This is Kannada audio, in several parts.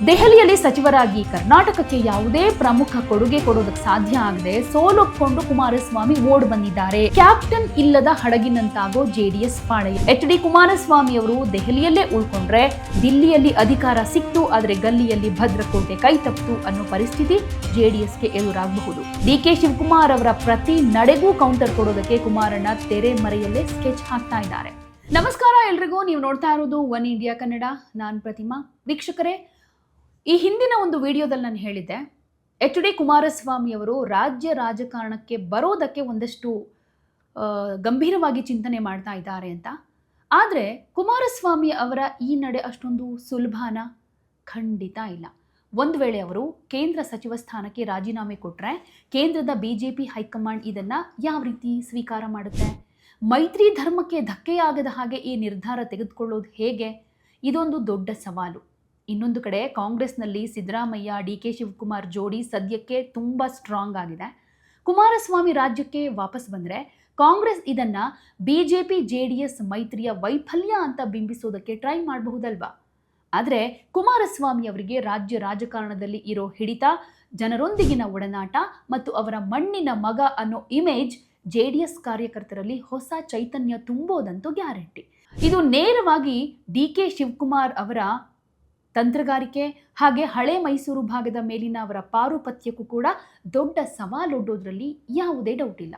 ದೆಹಲಿಯಲ್ಲಿ ಸಚಿವರಾಗಿ ಕರ್ನಾಟಕಕ್ಕೆ ಯಾವುದೇ ಪ್ರಮುಖ ಕೊಡುಗೆ ಕೊಡೋದಕ್ಕೆ ಸಾಧ್ಯ ಆಗದೆ ಸೋಲೊಪ್ಪಿಕೊಂಡು ಕುಮಾರಸ್ವಾಮಿ ಓಡ್ ಬಂದಿದ್ದಾರೆ. ಕ್ಯಾಪ್ಟನ್ ಇಲ್ಲದ ಹಡಗಿನಂತಾಗೋ ಜೆಡಿಎಸ್ ಪಾಳೆಯ. ಎಚ್.ಡಿ. ಕುಮಾರಸ್ವಾಮಿ ಅವರು ದೆಹಲಿಯಲ್ಲೇ ಉಳ್ಕೊಂಡ್ರೆ ದಿಲ್ಲಿಯಲ್ಲಿ ಅಧಿಕಾರ ಸಿಕ್ತು, ಆದರೆ ಗಲ್ಲಿಯಲ್ಲಿ ಭದ್ರಕೋಟೆ ಕೈ ತಪ್ಪಿತು ಅನ್ನೋ ಪರಿಸ್ಥಿತಿ ಜೆಡಿಎಸ್ಗೆ ಎದುರಾಗಬಹುದು. ಡಿ.ಕೆ. ಶಿವಕುಮಾರ್ ಅವರ ಪ್ರತಿ ನಡೆಗೂ ಕೌಂಟರ್ ಕೊಡೋದಕ್ಕೆ ಕುಮಾರಣ್ಣ ತೆರೆ ಮರೆಯಲ್ಲೇ ಸ್ಕೆಚ್ ಹಾಕ್ತಾ ಇದ್ದಾರೆ. ನಮಸ್ಕಾರ ಎಲ್ರಿಗೂ, ನೀವು ನೋಡ್ತಾ ಇರೋದು ಒನ್ ಇಂಡಿಯಾ ಕನ್ನಡ. ನಾನು ಪ್ರತಿಮಾ. ವೀಕ್ಷಕರೇ, ಈ ಹಿಂದಿನ ಒಂದು ವಿಡಿಯೋದಲ್ಲಿ ನಾನು ಹೇಳಿದ್ದೆ, ಎಚ್.ಡಿ. ಕುಮಾರಸ್ವಾಮಿ ಅವರು ರಾಜ್ಯ ರಾಜಕಾರಣಕ್ಕೆ ಬರೋದಕ್ಕೆ ಒಂದಷ್ಟು ಗಂಭೀರವಾಗಿ ಚಿಂತನೆ ಮಾಡ್ತಾ ಇದ್ದಾರೆ ಅಂತ. ಆದರೆ ಕುಮಾರಸ್ವಾಮಿ ಅವರ ಈ ನಡೆ ಅಷ್ಟೊಂದು ಸುಲಭನ? ಖಂಡಿತ ಇಲ್ಲ. ಒಂದು ವೇಳೆ ಅವರು ಕೇಂದ್ರ ಸಚಿವ ಸ್ಥಾನಕ್ಕೆ ರಾಜೀನಾಮೆ ಕೊಟ್ಟರೆ ಕೇಂದ್ರದ BJP ಹೈಕಮಾಂಡ್ ಇದನ್ನು ಯಾವ ರೀತಿ ಸ್ವೀಕಾರ ಮಾಡುತ್ತೆ? ಮೈತ್ರಿ ಧರ್ಮಕ್ಕೆ ಧಕ್ಕೆಯಾಗದ ಹಾಗೆ ಈ ನಿರ್ಧಾರ ತೆಗೆದುಕೊಳ್ಳೋದು ಹೇಗೆ? ಇದೊಂದು ದೊಡ್ಡ ಸವಾಲು. ಇನ್ನೊಂದು ಕಡೆ ಕಾಂಗ್ರೆಸ್ನಲ್ಲಿ ಸಿದ್ದರಾಮಯ್ಯ ಡಿ.ಕೆ. ಶಿವಕುಮಾರ್ ಜೋಡಿ ಸದ್ಯಕ್ಕೆ ತುಂಬ ಸ್ಟ್ರಾಂಗ್ ಆಗಿದೆ. ಕುಮಾರಸ್ವಾಮಿ ರಾಜ್ಯಕ್ಕೆ ವಾಪಸ್ ಬಂದರೆ ಕಾಂಗ್ರೆಸ್ ಇದನ್ನು BJP JDS ಮೈತ್ರಿಯ ವೈಫಲ್ಯ ಅಂತ ಬಿಂಬಿಸೋದಕ್ಕೆ ಟ್ರೈ ಮಾಡಬಹುದಲ್ವಾ? ಆದರೆ ಕುಮಾರಸ್ವಾಮಿ ಅವರಿಗೆ ರಾಜ್ಯ ರಾಜಕಾರಣದಲ್ಲಿ ಇರೋ ಹಿಡಿತ, ಜನರೊಂದಿಗಿನ ಒಡನಾಟ ಮತ್ತು ಅವರ ಮಣ್ಣಿನ ಮಗ ಅನ್ನೋ ಇಮೇಜ್ JDS ಕಾರ್ಯಕರ್ತರಲ್ಲಿ ಹೊಸ ಚೈತನ್ಯ ತುಂಬೋದಂತೂ ಗ್ಯಾರಂಟಿ. ಇದು ನೇರವಾಗಿ ಡಿ.ಕೆ. ಶಿವಕುಮಾರ್ ಅವರ ತಂತ್ರಗಾರಿಕೆ ಹಾಗೆ ಹಳೆ ಮೈಸೂರು ಭಾಗದ ಮೇಲಿನ ಅವರ ಪಾರುಪತ್ಯಕ್ಕೂ ಕೂಡ ದೊಡ್ಡ ಸವಾಲೊಡ್ಡೋದ್ರಲ್ಲಿ ಯಾವುದೇ ಡೌಟ್ ಇಲ್ಲ.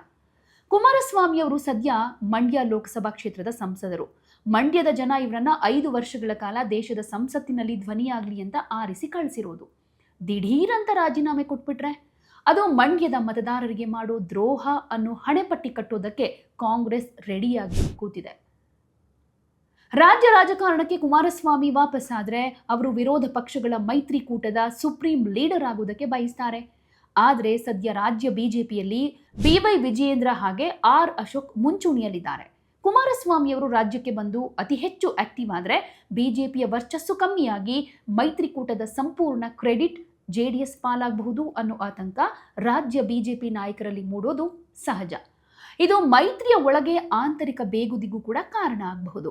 ಕುಮಾರಸ್ವಾಮಿ ಅವರು ಸದ್ಯ ಮಂಡ್ಯ ಲೋಕಸಭಾ ಕ್ಷೇತ್ರದ ಸಂಸದರು. ಮಂಡ್ಯದ ಜನ ಇವರನ್ನ 5 ವರ್ಷಗಳ ಕಾಲ ದೇಶದ ಸಂಸತ್ತಿನಲ್ಲಿ ಧ್ವನಿಯಾಗಲಿ ಅಂತ ಆರಿಸಿ ಕಳಿಸಿರೋದು. ದಿಢೀರಂತ ರಾಜೀನಾಮೆ ಕೊಟ್ಬಿಟ್ರೆ ಅದು ಮಂಡ್ಯದ ಮತದಾರರಿಗೆ ಮಾಡೋ ದ್ರೋಹ ಅನ್ನೋ ಹಣೆಪಟ್ಟಿ ಕಟ್ಟೋದಕ್ಕೆ ಕಾಂಗ್ರೆಸ್ ರೆಡಿಯಾಗಿ ಕೂತಿದೆ. ರಾಜ್ಯ ರಾಜಕಾರಣಕ್ಕೆ ಕುಮಾರಸ್ವಾಮಿ ವಾಪಸ್ಸಾದರೆ ಅವರು ವಿರೋಧ ಪಕ್ಷಗಳ ಮೈತ್ರಿಕೂಟದ ಸುಪ್ರೀಂ ಲೀಡರ್ ಆಗೋದಕ್ಕೆ ಬಯಸ್ತಾರೆ. ಆದರೆ ಸದ್ಯ ರಾಜ್ಯ BJPಯಲ್ಲಿ BY ವಿಜಯೇಂದ್ರ ಹಾಗೆ R ಅಶೋಕ್ ಮುಂಚೂಣಿಯಲ್ಲಿದ್ದಾರೆ. ಕುಮಾರಸ್ವಾಮಿ ಅವರು ರಾಜ್ಯಕ್ಕೆ ಬಂದು ಅತಿ ಹೆಚ್ಚು ಆಕ್ಟಿವ್ ಆದರೆ BJPಯ ವರ್ಚಸ್ಸು ಕಮ್ಮಿಯಾಗಿ ಮೈತ್ರಿಕೂಟದ ಸಂಪೂರ್ಣ ಕ್ರೆಡಿಟ್ JDS ಪಾಲಾಗಬಹುದು ಅನ್ನೋ ಆತಂಕ ರಾಜ್ಯ BJP ನಾಯಕರಲ್ಲಿ ಮೂಡೋದು ಸಹಜ. ಇದು ಮೈತ್ರಿಯ ಒಳಗೆ ಆಂತರಿಕ ಬೇಗುದಿಗೂ ಕೂಡ ಕಾರಣ ಆಗಬಹುದು.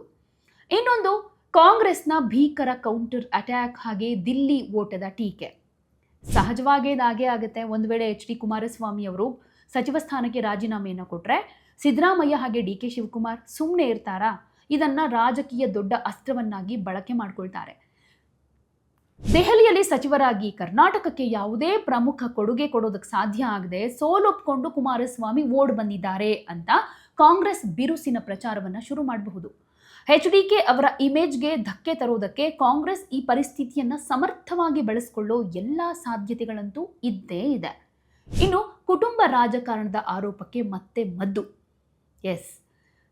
ಇನ್ನೊಂದು, ಕಾಂಗ್ರೆಸ್ನ ಭೀಕರ ಕೌಂಟರ್ ಅಟ್ಯಾಕ್ ಹಾಗೆ ದಿಲ್ಲಿ ಓಟದ ಟೀಕೆ. ಸಹಜವಾಗೇ ಇದಾಗೇ ಆಗುತ್ತೆ. ಒಂದು ವೇಳೆ ಎಚ್.ಡಿ. ಕುಮಾರಸ್ವಾಮಿ ಅವರು ಸಚಿವ ಸ್ಥಾನಕ್ಕೆ ರಾಜೀನಾಮೆಯನ್ನು ಕೊಟ್ಟರೆ ಸಿದ್ದರಾಮಯ್ಯ ಹಾಗೆ ಡಿ.ಕೆ. ಶಿವಕುಮಾರ್ ಸುಮ್ಮನೆ ಇರ್ತಾರಾ? ಇದನ್ನು ರಾಜಕೀಯ ದೊಡ್ಡ ಅಸ್ತ್ರವನ್ನಾಗಿ ಬಳಕೆ ಮಾಡಿಕೊಳ್ತಾರೆ. ದೆಹಲಿಯಲ್ಲಿ ಸಚಿವರಾಗಿ ಕರ್ನಾಟಕಕ್ಕೆ ಯಾವುದೇ ಪ್ರಮುಖ ಕೊಡುಗೆ ಕೊಡೋದಕ್ಕೆ ಸಾಧ್ಯ ಆಗದೆ ಸೋಲೊಪ್ಪಿಕೊಂಡು ಕುಮಾರಸ್ವಾಮಿ ಓಡ್ ಬಂದಿದ್ದಾರೆ ಅಂತ ಕಾಂಗ್ರೆಸ್ ಬಿರುಸಿನ ಪ್ರಚಾರವನ್ನು ಶುರು ಮಾಡಬಹುದು. ಎಚ್.ಡಿ.ಕೆ. ಅವರ ಇಮೇಜ್ಗೆ ಧಕ್ಕೆ ತರೋದಕ್ಕೆ ಕಾಂಗ್ರೆಸ್ ಈ ಪರಿಸ್ಥಿತಿಯನ್ನು ಸಮರ್ಥವಾಗಿ ಬಳಸಿಕೊಳ್ಳೋ ಎಲ್ಲ ಸಾಧ್ಯತೆಗಳಂತೂ ಇದ್ದೇ ಇದೆ. ಇನ್ನು ಕುಟುಂಬ ರಾಜಕಾರಣದ ಆರೋಪಕ್ಕೆ ಮತ್ತೆ ಮದ್ದು. ಎಸ್,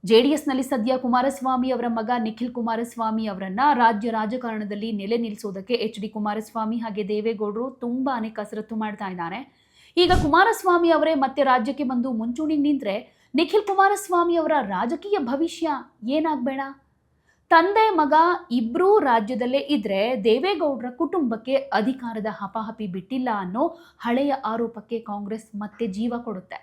JDSನಲ್ಲಿ ಸದ್ಯ ಕುಮಾರಸ್ವಾಮಿ ಅವರ ಮಗ ನಿಖಿಲ್ ಕುಮಾರಸ್ವಾಮಿ ಅವರನ್ನ ರಾಜ್ಯ ರಾಜಕಾರಣದಲ್ಲಿ ನೆಲೆ ನಿಲ್ಲಿಸೋದಕ್ಕೆ ಎಚ್.ಡಿ. ಕುಮಾರಸ್ವಾಮಿ ಹಾಗೆ ದೇವೇಗೌಡರು ತುಂಬಾನೇ ಕಸರತ್ತು ಮಾಡ್ತಾ ಇದ್ದಾರೆ. ಈಗ ಕುಮಾರಸ್ವಾಮಿ ಅವರೇ ಮತ್ತೆ ರಾಜ್ಯಕ್ಕೆ ಬಂದು ಮುಂಚೂಣಿ ನಿಂತರೆ ನಿಖಿಲ್ ಕುಮಾರಸ್ವಾಮಿ ಅವರ ರಾಜಕೀಯ ಭವಿಷ್ಯ ಏನಾಗಬೇಡ? ತಂದೆ ಮಗ ಇಬ್ಬರೂ ರಾಜ್ಯದಲ್ಲೇ ಇದ್ರೆ ದೇವೇಗೌಡರ ಕುಟುಂಬಕ್ಕೆ ಅಧಿಕಾರದ ಹಪಾಹಪಿ ಬಿಟ್ಟಿಲ್ಲ ಅನ್ನೋ ಹಳೆಯ ಆರೋಪಕ್ಕೆ ಕಾಂಗ್ರೆಸ್ ಮತ್ತೆ ಜೀವ ಕೊಡುತ್ತೆ.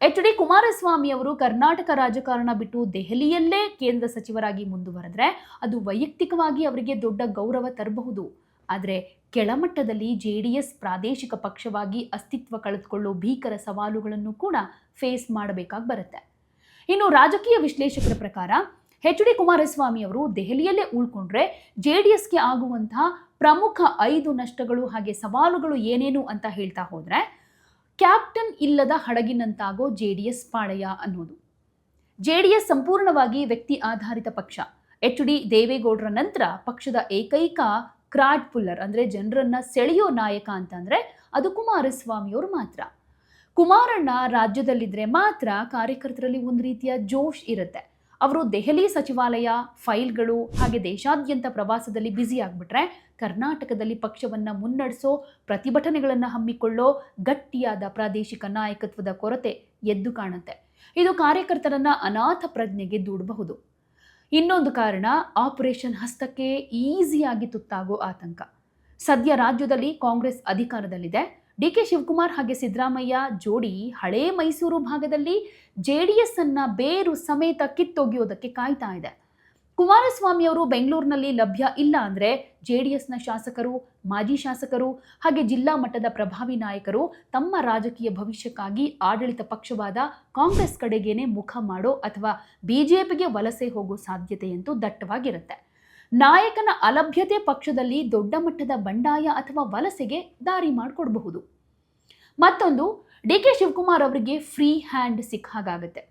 ಎಚ್.ಡಿ. ಕುಮಾರಸ್ವಾಮಿ ಅವರು ಕರ್ನಾಟಕ ರಾಜಕಾರಣ ಬಿಟ್ಟು ದೆಹಲಿಯಲ್ಲೇ ಕೇಂದ್ರ ಸಚಿವರಾಗಿ ಮುಂದುವರೆದ್ರೆ ಅದು ವೈಯಕ್ತಿಕವಾಗಿ ಅವರಿಗೆ ದೊಡ್ಡ ಗೌರವ ತರಬಹುದು. ಆದರೆ ಕೆಳಮಟ್ಟದಲ್ಲಿ JDS ಪ್ರಾದೇಶಿಕ ಪಕ್ಷವಾಗಿ ಅಸ್ತಿತ್ವ ಕಳೆದುಕೊಳ್ಳೋ ಭೀಕರ ಸವಾಲುಗಳನ್ನು ಕೂಡ ಫೇಸ್ ಮಾಡಬೇಕಾಗಿ ಬರುತ್ತೆ. ಇನ್ನು ರಾಜಕೀಯ ವಿಶ್ಲೇಷಕರ ಪ್ರಕಾರ ಎಚ್.ಡಿ. ಕುಮಾರಸ್ವಾಮಿ ಅವರು ದೆಹಲಿಯಲ್ಲೇ ಉಳ್ಕೊಂಡ್ರೆ JDSಗೆ ಆಗುವಂತಹ ಪ್ರಮುಖ 5 ನಷ್ಟಗಳು ಹಾಗೆ ಸವಾಲುಗಳು ಏನೇನು ಅಂತ ಹೇಳ್ತಾ ಹೋದರೆ, ಕ್ಯಾಪ್ಟನ್ ಇಲ್ಲದ ಹಡಗಿನಂತಾಗೋ JDS ಪಾಳೆಯ ಅನ್ನೋದು. JDS ಸಂಪೂರ್ಣವಾಗಿ ವ್ಯಕ್ತಿ ಆಧಾರಿತ ಪಕ್ಷ. ಎಚ್.ಡಿ. ದೇವೇಗೌಡರ ನಂತರ ಪಕ್ಷದ ಏಕೈಕ ಕ್ರಾಡ್ ಪುಲ್ಲರ್ ಅಂದರೆ ಜನರನ್ನ ಸೆಳೆಯೋ ನಾಯಕ ಅಂತಂದ್ರೆ ಅದು ಕುಮಾರಸ್ವಾಮಿಯವರು ಮಾತ್ರ. ಕುಮಾರಣ್ಣ ರಾಜ್ಯದಲ್ಲಿದ್ದರೆ ಮಾತ್ರ ಕಾರ್ಯಕರ್ತರಲ್ಲಿ ಒಂದು ರೀತಿಯ ಜೋಶ್ ಇರುತ್ತೆ. ಅವರು ದೆಹಲಿ ಸಚಿವಾಲಯ, ಫೈಲ್ಗಳು ಹಾಗೆ ದೇಶಾದ್ಯಂತ ಪ್ರವಾಸದಲ್ಲಿ ಬ್ಯುಸಿ ಆಗಿಬಿಟ್ರೆ ಕರ್ನಾಟಕದಲ್ಲಿ ಪಕ್ಷವನ್ನು ಮುನ್ನಡೆಸೋ, ಪ್ರತಿಭಟನೆಗಳನ್ನು ಹಮ್ಮಿಕೊಳ್ಳೋ ಗಟ್ಟಿಯಾದ ಪ್ರಾದೇಶಿಕ ನಾಯಕತ್ವದ ಕೊರತೆ ಎದ್ದು ಕಾಣುತ್ತೆ. ಇದು ಕಾರ್ಯಕರ್ತರನ್ನ ಅನಾಥ ಪ್ರಜ್ಞೆಗೆ ದೂಡಬಹುದು. ಇನ್ನೊಂದು ಕಾರಣ, ಆಪರೇಷನ್ ಹಸ್ತಕ್ಕೆ ಈಸಿಯಾಗಿ ತುತ್ತಾಗೋ ಆತಂಕ. ಸದ್ಯ ರಾಜ್ಯದಲ್ಲಿ ಕಾಂಗ್ರೆಸ್ ಅಧಿಕಾರದಲ್ಲಿದೆ. ಡಿ.ಕೆ. ಶಿವಕುಮಾರ್ ಹಾಗೆ ಸಿದ್ದರಾಮಯ್ಯ ಜೋಡಿ ಹಳೇ ಮೈಸೂರು ಭಾಗದಲ್ಲಿ JDS ಅನ್ನ ಬೇರು ಸಮೇತ ಕಿತ್ತೊಗೆಯೋದಕ್ಕೆ ಕಾಯ್ತಾ ಇದೆ. ಕುಮಾರಸ್ವಾಮಿ ಅವರು ಬೆಂಗಳೂರಿನಲ್ಲಿ ಲಭ್ಯ ಇಲ್ಲ ಅಂದ್ರೆ ಜೆಡಿಎಸ್ನ ಶಾಸಕರು, ಮಾಜಿ ಶಾಸಕರು ಹಾಗೆ ಜಿಲ್ಲಾ ಮಟ್ಟದ ಪ್ರಭಾವಿ ನಾಯಕರು ತಮ್ಮ ರಾಜಕೀಯ ಭವಿಷ್ಯಕ್ಕಾಗಿ ಆಡಳಿತ ಪಕ್ಷವಾದ ಕಾಂಗ್ರೆಸ್ ಕಡೆಗೇನೆ ಮುಖ ಮಾಡೋ ಅಥವಾ ಬಿಜೆಪಿಗೆ ವಲಸೆ ಹೋಗೋ ಸಾಧ್ಯತೆಯಂತೂ ದಟ್ಟವಾಗಿರುತ್ತೆ. ನಾಯಕನ ಅಲಭ್ಯತೆ ಪಕ್ಷದಲ್ಲಿ ದೊಡ್ಡ ಮಟ್ಟದ ಬಂಡಾಯ ಅಥವಾ ವಲಸೆಗೆ ದಾರಿ ಮಾಡಿಕೊಡಬಹುದು. ಮತ್ತೊಂದು, ಡಿ.ಕೆ. ಶಿವಕುಮಾರ್ ಅವರಿಗೆ ಫ್ರೀ ಹ್ಯಾಂಡ್ ಸಿಕ್ಕ ಹಾಗಾಗುತ್ತೆ.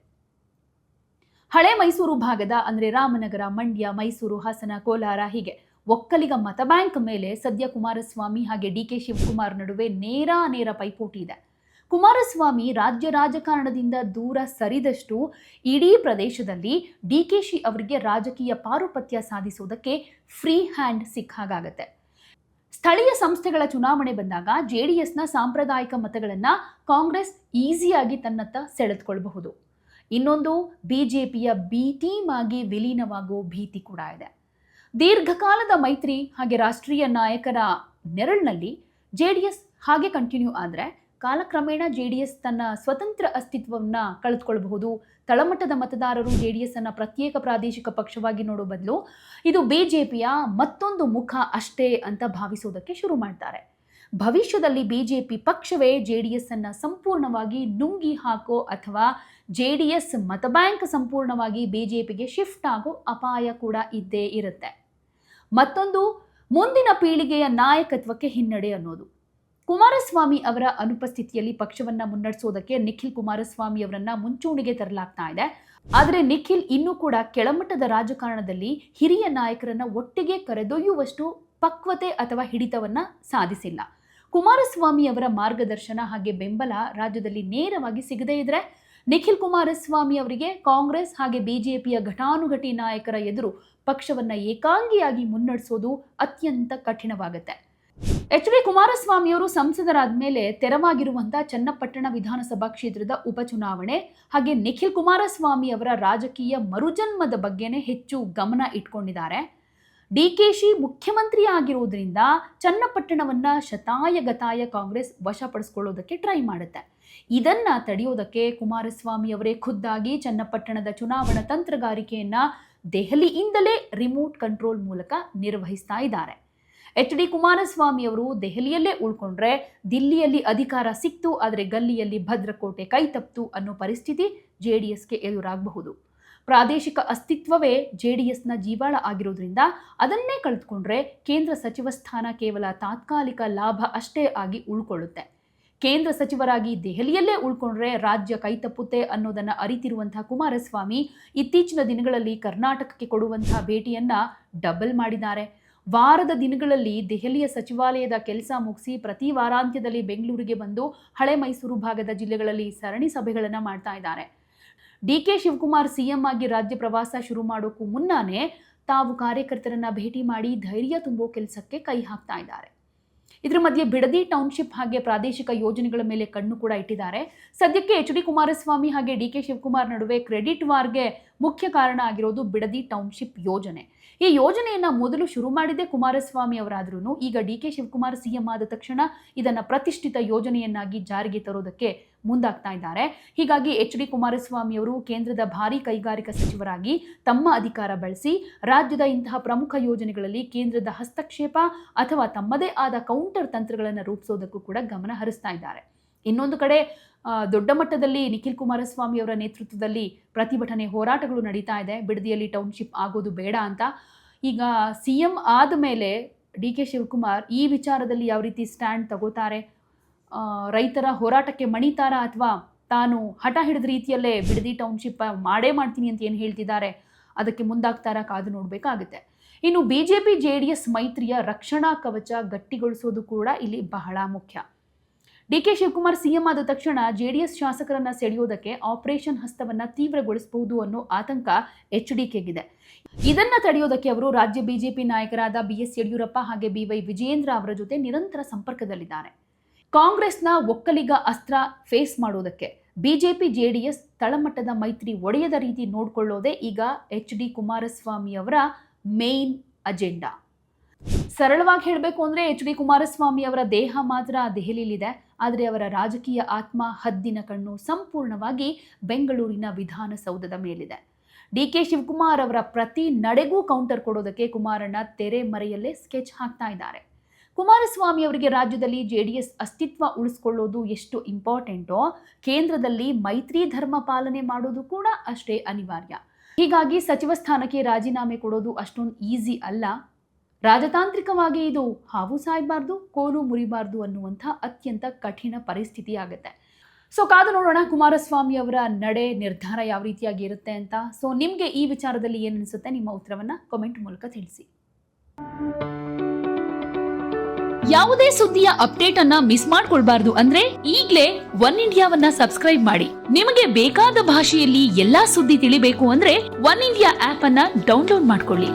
ಹಳೆ ಮೈಸೂರು ಭಾಗದ ಅಂದ್ರೆ ರಾಮನಗರ, ಮಂಡ್ಯ, ಮೈಸೂರು, ಹಾಸನ, ಕೋಲಾರ ಹೀಗೆ ಒಕ್ಕಲಿಗ ಮತ ಬ್ಯಾಂಕ್ ಮೇಲೆ ಸದ್ಯ ಕುಮಾರಸ್ವಾಮಿ ಹಾಗೆ ಡಿ.ಕೆ. ಶಿವಕುಮಾರ್ ನಡುವೆ ನೇರ ಪೈಪೋಟಿ ಇದೆ. ಕುಮಾರಸ್ವಾಮಿ ರಾಜ್ಯ ರಾಜಕಾರಣದಿಂದ ದೂರ ಸರಿದಷ್ಟು ಇಡೀ ಪ್ರದೇಶದಲ್ಲಿ ಡಿ.ಕೆ.ಶಿ ಅವರಿಗೆ ರಾಜಕೀಯ ಪಾರುಪತ್ಯ ಸಾಧಿಸುವುದಕ್ಕೆ ಫ್ರೀ ಹ್ಯಾಂಡ್ ಸಿಕ್ಕ ಹಾಗಾಗತ್ತೆ. ಸ್ಥಳೀಯ ಸಂಸ್ಥೆಗಳ ಚುನಾವಣೆ ಬಂದಾಗ ಜೆಡಿಎಸ್ನ ಸಾಂಪ್ರದಾಯಿಕ ಮತಗಳನ್ನ ಕಾಂಗ್ರೆಸ್ ಈಸಿಯಾಗಿ ತನ್ನತ್ತ ಸೆಳೆದುಕೊಳ್ಳಬಹುದು. ಇನ್ನೊಂದು, ಬಿಜೆಪಿಯ ಬಿ ಟೀಮ್ ಆಗಿ ವಿಲೀನವಾಗುವ ಭೀತಿ ಕೂಡ ಇದೆ. ದೀರ್ಘಕಾಲದ ಮೈತ್ರಿ ಹಾಗೆ ರಾಷ್ಟ್ರೀಯ ನಾಯಕರ ನೆರಳಿನಲ್ಲಿ ಜೆಡಿಎಸ್ ಹಾಗೆ ಕಂಟಿನ್ಯೂ ಆದರೆ ಕಾಲಕ್ರಮೇಣ ಜೆಡಿಎಸ್ ತನ್ನ ಸ್ವತಂತ್ರ ಅಸ್ತಿತ್ವವನ್ನು ಕಳೆದುಕೊಳ್ಳಬಹುದು. ತಳಮಟ್ಟದ ಮತದಾರರು ಜೆಡಿಎಸ್ ಅನ್ನ ಪ್ರತ್ಯೇಕ ಪ್ರಾದೇಶಿಕ ಪಕ್ಷವಾಗಿ ನೋಡೋ ಬದಲು ಇದು ಬಿಜೆಪಿಯ ಮತ್ತೊಂದು ಮುಖ ಅಷ್ಟೇ ಅಂತ ಭಾವಿಸೋದಕ್ಕೆ ಶುರು ಮಾಡ್ತಾರೆ. ಭವಿಷ್ಯದಲ್ಲಿ ಬಿಜೆಪಿ ಪಕ್ಷವೇ ಜೆಡಿಎಸ್ ಅನ್ನ ಸಂಪೂರ್ಣವಾಗಿ ನುಂಗಿ ಹಾಕೋ ಅಥವಾ ಜೆಡಿಎಸ್ ಮತ ಬ್ಯಾಂಕ್ ಸಂಪೂರ್ಣವಾಗಿ ಬಿಜೆಪಿಗೆ ಶಿಫ್ಟ್ ಆಗೋ ಅಪಾಯ ಕೂಡ ಇದ್ದೇ ಇರುತ್ತೆ. ಮತ್ತೊಂದು, ಮುಂದಿನ ಪೀಳಿಗೆಯ ನಾಯಕತ್ವಕ್ಕೆ ಹಿನ್ನಡೆ ಅನ್ನೋದು. ಕುಮಾರಸ್ವಾಮಿ ಅವರ ಅನುಪಸ್ಥಿತಿಯಲ್ಲಿ ಪಕ್ಷವನ್ನ ಮುನ್ನಡೆಸೋದಕ್ಕೆ ನಿಖಿಲ್ ಕುಮಾರಸ್ವಾಮಿ ಅವರನ್ನ ಮುಂಚೂಣಿಗೆ ತರಲಾಗ್ತಾ ಇದೆ. ಆದರೆ ನಿಖಿಲ್ ಇನ್ನೂ ಕೂಡ ಕೆಳಮಟ್ಟದ ರಾಜಕಾರಣದಲ್ಲಿ ಹಿರಿಯ ನಾಯಕರನ್ನ ಒಟ್ಟಿಗೆ ಕರೆದೊಯ್ಯುವಷ್ಟು ಪಕ್ವತೆ ಅಥವಾ ಹಿಡಿತವನ್ನ ಸಾಧಿಸಿಲ್ಲ. ಕುಮಾರಸ್ವಾಮಿ ಅವರ ಮಾರ್ಗದರ್ಶನ ಹಾಗೆ ಬೆಂಬಲ ರಾಜ್ಯದಲ್ಲಿ ನೇರವಾಗಿ ಸಿಗದೇ ಇದ್ರೆ ನಿಖಿಲ್ ಕುಮಾರಸ್ವಾಮಿ ಅವರಿಗೆ ಕಾಂಗ್ರೆಸ್ ಹಾಗೆ ಬಿಜೆಪಿಯ ಘಟಾನುಘಟಿ ನಾಯಕರ ಎದುರು ಪಕ್ಷವನ್ನ ಏಕಾಂಗಿಯಾಗಿ ಮುನ್ನಡೆಸೋದು ಅತ್ಯಂತ ಕಠಿಣವಾಗುತ್ತೆ. ಎಚ್.ಡಿ. ಕುಮಾರಸ್ವಾಮಿ ಅವರು ಸಂಸದರಾದ ಮೇಲೆ ತೆರವಾಗಿರುವಂತಹ ಚನ್ನಪಟ್ಟಣ ವಿಧಾನಸಭಾ ಕ್ಷೇತ್ರದ ಉಪಚುನಾವಣೆ ಹಾಗೆ ನಿಖಿಲ್ ಕುಮಾರಸ್ವಾಮಿ ಅವರ ರಾಜಕೀಯ ಮರುಜನ್ಮದ ಬಗ್ಗೆನೇ ಹೆಚ್ಚು ಗಮನ ಇಟ್ಕೊಂಡಿದ್ದಾರೆ. ಡಿ.ಕೆ.ಶಿ ಮುಖ್ಯಮಂತ್ರಿ ಆಗಿರುವುದರಿಂದ ಚನ್ನಪಟ್ಟಣವನ್ನ ಶತಾಯಗತಾಯ ಕಾಂಗ್ರೆಸ್ ವಶಪಡಿಸಿಕೊಳ್ಳೋದಕ್ಕೆ ಟ್ರೈ ಮಾಡುತ್ತೆ. ಇದನ್ನ ತಡೆಯೋದಕ್ಕೆ ಕುಮಾರಸ್ವಾಮಿ ಅವರೇ ಖುದ್ದಾಗಿ ಚನ್ನಪಟ್ಟಣದ ಚುನಾವಣಾ ತಂತ್ರಗಾರಿಕೆಯನ್ನ ದೆಹಲಿಯಿಂದಲೇ ರಿಮೋಟ್ ಕಂಟ್ರೋಲ್ ಮೂಲಕ ನಿರ್ವಹಿಸ್ತಾ ಇದ್ದಾರೆ. ಎಚ್.ಡಿ. ಕುಮಾರಸ್ವಾಮಿ ಅವರು ದೆಹಲಿಯಲ್ಲೇ ಉಳ್ಕೊಂಡ್ರೆ ದಿಲ್ಲಿಯಲ್ಲಿ ಅಧಿಕಾರ ಸಿಕ್ತು, ಆದರೆ ಗಲ್ಲಿಯಲ್ಲಿ ಭದ್ರಕೋಟೆ ಕೈ ತಪ್ಪಿತು ಅನ್ನೋ ಪರಿಸ್ಥಿತಿ ಜೆಡಿಎಸ್ಗೆ ಎದುರಾಗಬಹುದು. ಪ್ರಾದೇಶಿಕ ಅಸ್ತಿತ್ವವೇ ಜೆಡಿಎಸ್ನ ಜೀವಾಳ ಆಗಿರೋದ್ರಿಂದ ಅದನ್ನೇ ಕಳೆದುಕೊಂಡ್ರೆ ಕೇಂದ್ರ ಸಚಿವ ಸ್ಥಾನ ಕೇವಲ ತಾತ್ಕಾಲಿಕ ಲಾಭ ಅಷ್ಟೇ ಆಗಿ ಉಳ್ಕೊಳ್ಳುತ್ತೆ. ಕೇಂದ್ರ ಸಚಿವರಾಗಿ ದೆಹಲಿಯಲ್ಲೇ ಉಳ್ಕೊಂಡ್ರೆ ರಾಜ್ಯ ಕೈತಪ್ಪುತ್ತೆ ಅನ್ನೋದನ್ನ ಅರಿತಿರುವಂತಹ ಕುಮಾರಸ್ವಾಮಿ ಇತ್ತೀಚಿನ ದಿನಗಳಲ್ಲಿ ಕರ್ನಾಟಕಕ್ಕೆ ಕೊಡುವಂತಹ ಭೇಟಿಯನ್ನ ಡಬಲ್ ಮಾಡಿದ್ದಾರೆ. ವಾರದ ದಿನಗಳಲ್ಲಿ ದೆಹಲಿಯ ಸಚಿವಾಲಯದ ಕೆಲಸ ಮುಗಿಸಿ ಪ್ರತಿ ವಾರಾಂತ್ಯದಲ್ಲಿ ಬೆಂಗಳೂರಿಗೆ ಬಂದು ಹಳೆ ಮೈಸೂರು ಭಾಗದ ಜಿಲ್ಲೆಗಳಲ್ಲಿ ಸರಣಿ ಸಭೆಗಳನ್ನು ಮಾಡ್ತಾ ಇದ್ದಾರೆ. ಡಿ.ಕೆ. ಶಿವಕುಮಾರ್ ಸಿಎಂ ಆಗಿ ರಾಜ್ಯ ಪ್ರವಾಸ ಶುರು ಮಾಡೋಕ್ಕೂ ಮುನ್ನಾನೇ ತಾವು ಕಾರ್ಯಕರ್ತರನ್ನ ಭೇಟಿ ಮಾಡಿ ಧೈರ್ಯ ತುಂಬೋ ಕೆಲಸಕ್ಕೆ ಕೈ ಹಾಕ್ತಾ ಇದ್ದಾರೆ. ಇದರ ಮಧ್ಯೆ ಬಿಡದಿ ಟೌನ್ಶಿಪ್ ಹಾಗೆ ಪ್ರಾದೇಶಿಕ ಯೋಜನೆಗಳ ಮೇಲೆ ಕಣ್ಣು ಕೂಡ ಇಟ್ಟಿದ್ದಾರೆ. ಸದ್ಯಕ್ಕೆ ಎಚ್.ಡಿ. ಕುಮಾರಸ್ವಾಮಿ ಹಾಗೆ ಡಿ.ಕೆ. ಶಿವಕುಮಾರ್ ನಡುವೆ ಕ್ರೆಡಿಟ್ ವಾರ್ಗೆ ಮುಖ್ಯ ಕಾರಣ ಆಗಿರೋದು ಬಿಡದಿ ಟೌನ್ಶಿಪ್ ಯೋಜನೆ. ಈ ಯೋಜನೆಯನ್ನ ಮೊದಲು ಶುರು ಮಾಡಿದ್ದೇ ಕುಮಾರಸ್ವಾಮಿ ಅವರಾದ್ರೂ ಈಗ ಡಿ.ಕೆ. ಶಿವಕುಮಾರ್ ಸಿಎಂ ಆದ ತಕ್ಷಣ ಇದನ್ನ ಪ್ರತಿಷ್ಠಿತ ಯೋಜನೆಯನ್ನಾಗಿ ಜಾರಿಗೆ ತರೋದಕ್ಕೆ ಮುಂದಾಗ್ತಾ ಇದ್ದಾರೆ. ಹೀಗಾಗಿ ಎಚ್.ಡಿ. ಕುಮಾರಸ್ವಾಮಿ ಅವರು ಕೇಂದ್ರದ ಭಾರಿ ಕೈಗಾರಿಕಾ ಸಚಿವರಾಗಿ ತಮ್ಮ ಅಧಿಕಾರ ಬಳಸಿ ರಾಜ್ಯದ ಇಂತಹ ಪ್ರಮುಖ ಯೋಜನೆಗಳಲ್ಲಿ ಕೇಂದ್ರದ ಹಸ್ತಕ್ಷೇಪ ಅಥವಾ ತಮ್ಮದೇ ಆದ ಕೌಂಟರ್ ತಂತ್ರಗಳನ್ನು ರೂಪಿಸೋದಕ್ಕೂ ಕೂಡ ಗಮನ ಹರಿಸ್ತಾ ಇದ್ದಾರೆ. ಇನ್ನೊಂದು ಕಡೆ ದೊಡ್ಡ ಮಟ್ಟದಲ್ಲಿ ನಿಖಿಲ್ ಕುಮಾರಸ್ವಾಮಿ ಅವರ ನೇತೃತ್ವದಲ್ಲಿ ಪ್ರತಿಭಟನೆ ಹೋರಾಟಗಳು ನಡೀತಾ ಇದೆ. ಬಿಡದಿಯಲ್ಲಿ ಟೌನ್ಶಿಪ್ ಆಗೋದು ಬೇಡ ಅಂತ. ಈಗ ಸಿಎಂ ಆದ ಮೇಲೆ ಡಿ.ಕೆ. ಶಿವಕುಮಾರ್ ಈ ವಿಚಾರದಲ್ಲಿ ಯಾವ ರೀತಿ ಸ್ಟ್ಯಾಂಡ್ ತಗೋತಾರೆ, ರೈತರ ಹೋರಾಟಕ್ಕೆ ಮಣಿತಾರಾ ಅಥವಾ ತಾನು ಹಠ ಹಿಡಿದ ರೀತಿಯಲ್ಲೇ ಬಿಡದಿ ಟೌನ್ಶಿಪ್ ಮಾಡೇ ಮಾಡ್ತೀನಿ ಅಂತ ಏನು ಹೇಳ್ತಿದ್ದಾರೆ ಅದಕ್ಕೆ ಮುಂದಾಗ್ತಾರಾ ಕಾದು ನೋಡಬೇಕಾಗುತ್ತೆ. ಇನ್ನು ಬಿಜೆಪಿ ಜೆಡಿಎಸ್ ಮೈತ್ರಿಯ ರಕ್ಷಣಾ ಕವಚ ಗಟ್ಟಿಗೊಳಿಸೋದು ಕೂಡ ಇಲ್ಲಿ ಬಹಳ ಮುಖ್ಯ. ಡಿ.ಕೆ. ಶಿವಕುಮಾರ್ ಸಿಎಂ ಆದ ತಕ್ಷಣ ಜೆಡಿಎಸ್ ಶಾಸಕರನ್ನ ಸೆಳೆಯೋದಕ್ಕೆ ಆಪರೇಷನ್ ಹಸ್ತವನ್ನ ತೀವ್ರಗೊಳಿಸಬಹುದು ಅನ್ನೋ ಆತಂಕ ಎಚ್.ಡಿ.ಕೆಗಿದೆ. ಇದನ್ನ ತಡೆಯೋದಕ್ಕೆ ಅವರು ರಾಜ್ಯ ಬಿಜೆಪಿ ನಾಯಕರಾದ ಬಿ.ಎಸ್. ಯಡಿಯೂರಪ್ಪ ಹಾಗೆ ಬಿ.ವೈ. ವಿಜಯೇಂದ್ರ ಅವರ ಜೊತೆ ನಿರಂತರ ಸಂಪರ್ಕದಲ್ಲಿದ್ದಾರೆ. ಕಾಂಗ್ರೆಸ್ನ ಒಕ್ಕಲಿಗ ಅಸ್ತ್ರ ಫೇಸ್ ಮಾಡೋದಕ್ಕೆ ಬಿಜೆಪಿ ಜೆಡಿಎಸ್ ತಳಮಟ್ಟದ ಮೈತ್ರಿ ಒಡೆಯದ ರೀತಿ ನೋಡಿಕೊಳ್ಳೋದೇ ಈಗ ಎಚ್.ಡಿ. ಕುಮಾರಸ್ವಾಮಿ ಅವರ ಮೇನ್ ಅಜೆಂಡಾ. ಸರಳವಾಗಿ ಹೇಳಬೇಕು ಅಂದರೆ ಎಚ್.ಡಿ. ಕುಮಾರಸ್ವಾಮಿ ಅವರ ದೇಹ ಮಾತ್ರ ದೆಹಲಿಯಲ್ಲಿದೆ, ಆದರೆ ಅವರ ರಾಜಕೀಯ ಆತ್ಮ, ಹದ್ದಿನ ಕಣ್ಣು ಸಂಪೂರ್ಣವಾಗಿ ಬೆಂಗಳೂರಿನ ವಿಧಾನಸೌಧದ ಮೇಲಿದೆ. ಡಿ.ಕೆ. ಶಿವಕುಮಾರ್ ಅವರ ಪ್ರತಿ ನಡೆಗೂ ಕೌಂಟರ್ ಕೊಡೋದಕ್ಕೆ ಕುಮಾರಣ್ಣ ತೆರೆ ಮರೆಯಲ್ಲೇ ಸ್ಕೆಚ್ ಹಾಕ್ತಾ ಇದ್ದಾರೆ. ಕುಮಾರಸ್ವಾಮಿ ಅವರಿಗೆ ರಾಜ್ಯದಲ್ಲಿ ಜೆಡಿಎಸ್ ಅಸ್ತಿತ್ವ ಉಳಿಸ್ಕೊಳ್ಳೋದು ಎಷ್ಟು ಇಂಪಾರ್ಟೆಂಟೋ, ಕೇಂದ್ರದಲ್ಲಿ ಮೈತ್ರಿ ಧರ್ಮ ಪಾಲನೆ ಮಾಡೋದು ಕೂಡ ಅಷ್ಟೇ ಅನಿವಾರ್ಯ. ಹೀಗಾಗಿ ಸಚಿವ ಸ್ಥಾನಕ್ಕೆ ರಾಜೀನಾಮೆ ಕೊಡೋದು ಅಷ್ಟೊಂದು ಈಸಿ ಅಲ್ಲ. ರಾಜತಾಂತ್ರಿಕವಾಗಿ ಇದು ಹಾವು ಸಾಯಬಾರ್ದು, ಕೋಲು ಮುರಿಬಾರ್ದು ಅನ್ನುವಂಥ ಅತ್ಯಂತ ಕಠಿಣ ಪರಿಸ್ಥಿತಿ ಆಗುತ್ತೆ. ಸೊ ಕಾದು ನೋಡೋಣ ಕುಮಾರಸ್ವಾಮಿ ಅವರ ನಡೆ ನಿರ್ಧಾರ ಯಾವ ರೀತಿಯಾಗಿ ಇರುತ್ತೆ ಅಂತ. ಸೊ ನಿಮಗೆ ಈ ವಿಚಾರದಲ್ಲಿ ಏನು ಅನಿಸುತ್ತೆ? ನಿಮ್ಮ ಉತ್ತರವನ್ನ ಕಾಮೆಂಟ್ ಮೂಲಕ ತಿಳಿಸಿ. ಯಾವುದೇ ಸುದ್ದಿಯ ಅಪ್ಡೇಟ್ ಅನ್ನ ಮಿಸ್ ಮಾಡ್ಕೊಳ್ಬಾರ್ದು ಅಂದ್ರೆ ಈಗ್ಲೇ ಒನ್ ಇಂಡಿಯಾವನ್ನ ಸಬ್ಸ್ಕ್ರೈಬ್ ಮಾಡಿ. ನಿಮಗೆ ಬೇಕಾದ ಭಾಷೆಯಲ್ಲಿ ಎಲ್ಲಾ ಸುದ್ದಿ ತಿಳಿಬೇಕು ಅಂದ್ರೆ ಒನ್ ಇಂಡಿಯಾ ಆಪ್ ಅನ್ನ ಡೌನ್ಲೋಡ್ ಮಾಡ್ಕೊಳ್ಳಿ.